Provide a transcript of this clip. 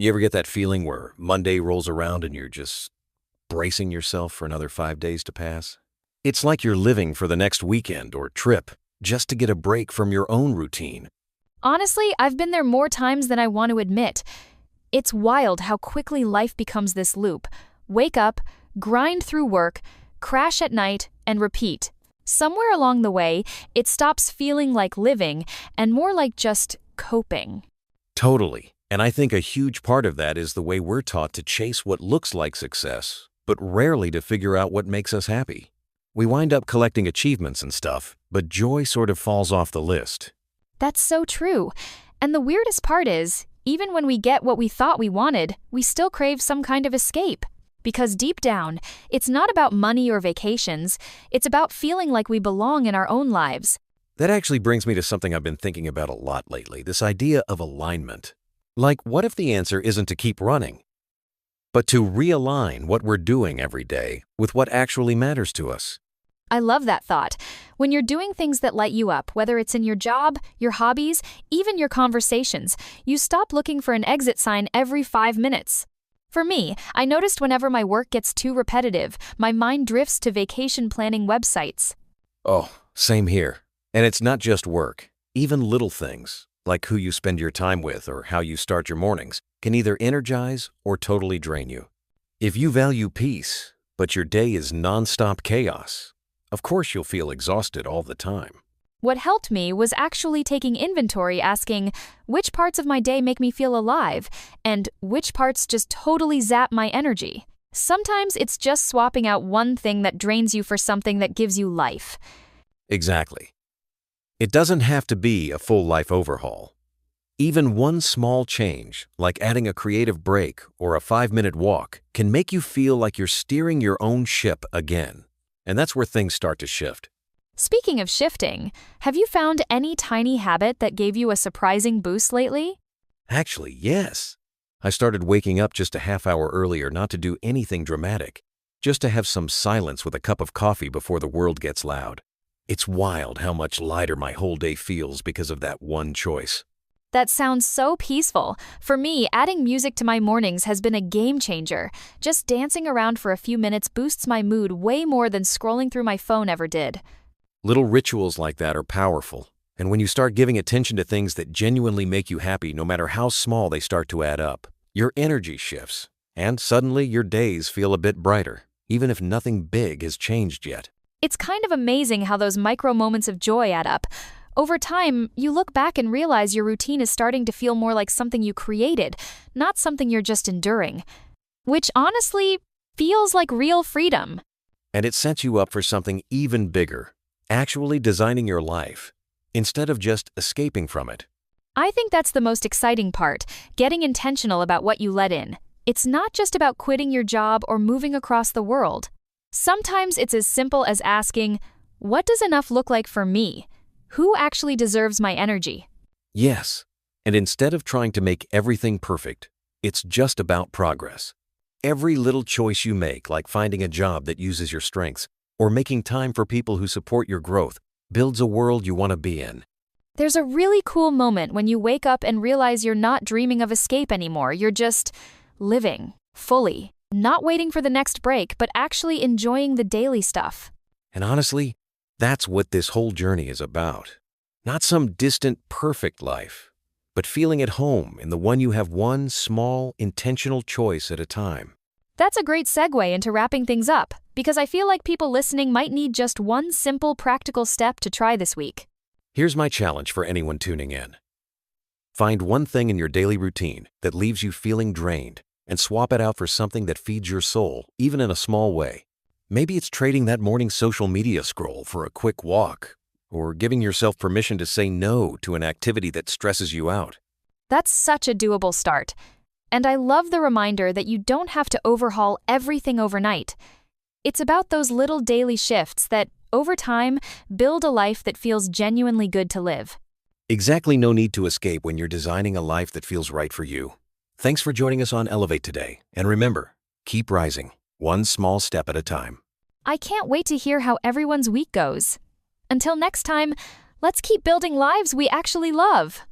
You ever get that feeling where Monday rolls around and you're just bracing yourself for another 5 days to pass? It's like you're living for the next weekend or trip just to get a break from your own routine. Honestly, I've been there more times than I want to admit. It's wild how quickly life becomes this loop. Wake up, grind through work, crash at night, and repeat. Somewhere along the way, it stops feeling like living and more like just coping. Totally. And I think a huge part of that is the way we're taught to chase what looks like success, but rarely to figure out what makes us happy. We wind up collecting achievements and stuff, but joy sort of falls off the list. That's so true. And the weirdest part is, even when we get what we thought we wanted, we still crave some kind of escape. Because deep down, it's not about money or vacations, it's about feeling like we belong in our own lives. That actually brings me to something I've been thinking about a lot lately, this idea of alignment. Like, what if the answer isn't to keep running, but to realign what we're doing every day with what actually matters to us? I love that thought. When you're doing things that light you up, whether it's in your job, your hobbies, even your conversations, you stop looking for an exit sign every 5 minutes. For me, I noticed whenever my work gets too repetitive, my mind drifts to vacation planning websites. Oh, same here. And it's not just work. Even little things, like who you spend your time with or how you start your mornings, can either energize or totally drain you. If you value peace, but your day is nonstop chaos, of course you'll feel exhausted all the time. What helped me was actually taking inventory, asking which parts of my day make me feel alive and which parts just totally zap my energy. Sometimes it's just swapping out one thing that drains you for something that gives you life. Exactly. It doesn't have to be a full life overhaul. Even one small change, like adding a creative break or a 5-minute walk, can make you feel like you're steering your own ship again. And that's where things start to shift. Speaking of shifting, have you found any tiny habit that gave you a surprising boost lately? Actually, yes. I started waking up just a half hour earlier, not to do anything dramatic, just to have some silence with a cup of coffee before the world gets loud. It's wild how much lighter my whole day feels because of that one choice. That sounds so peaceful. For me, adding music to my mornings has been a game changer. Just dancing around for a few minutes boosts my mood way more than scrolling through my phone ever did. Little rituals like that are powerful, and when you start giving attention to things that genuinely make you happy, no matter how small they start to add up, your energy shifts, and suddenly your days feel a bit brighter, even if nothing big has changed yet. It's kind of amazing how those micro moments of joy add up. Over time, you look back and realize your routine is starting to feel more like something you created, not something you're just enduring. Which honestly feels like real freedom. And it sets you up for something even bigger, actually designing your life, instead of just escaping from it. I think that's the most exciting part, getting intentional about what you let in. It's not just about quitting your job or moving across the world. Sometimes it's as simple as asking, what does enough look like for me? Who actually deserves my energy? Yes, and instead of trying to make everything perfect, it's just about progress. Every little choice you make, like finding a job that uses your strengths, or making time for people who support your growth, builds a world you want to be in. There's a really cool moment when you wake up and realize you're not dreaming of escape anymore. You're just living, fully, not waiting for the next break, but actually enjoying the daily stuff. And honestly, that's what this whole journey is about. Not some distant, perfect life, but feeling at home in the one you have, one small, intentional choice at a time. That's a great segue into wrapping things up, because I feel like people listening might need just one simple, practical step to try this week. Here's my challenge for anyone tuning in. Find one thing in your daily routine that leaves you feeling drained and swap it out for something that feeds your soul, even in a small way. Maybe it's trading that morning social media scroll for a quick walk, or giving yourself permission to say no to an activity that stresses you out. That's such a doable start. And I love the reminder that you don't have to overhaul everything overnight. It's about those little daily shifts that, over time, build a life that feels genuinely good to live. Exactly, no need to escape when you're designing a life that feels right for you. Thanks for joining us on Elevate today. And remember, keep rising, one small step at a time. I can't wait to hear how everyone's week goes. Until next time, let's keep building lives we actually love.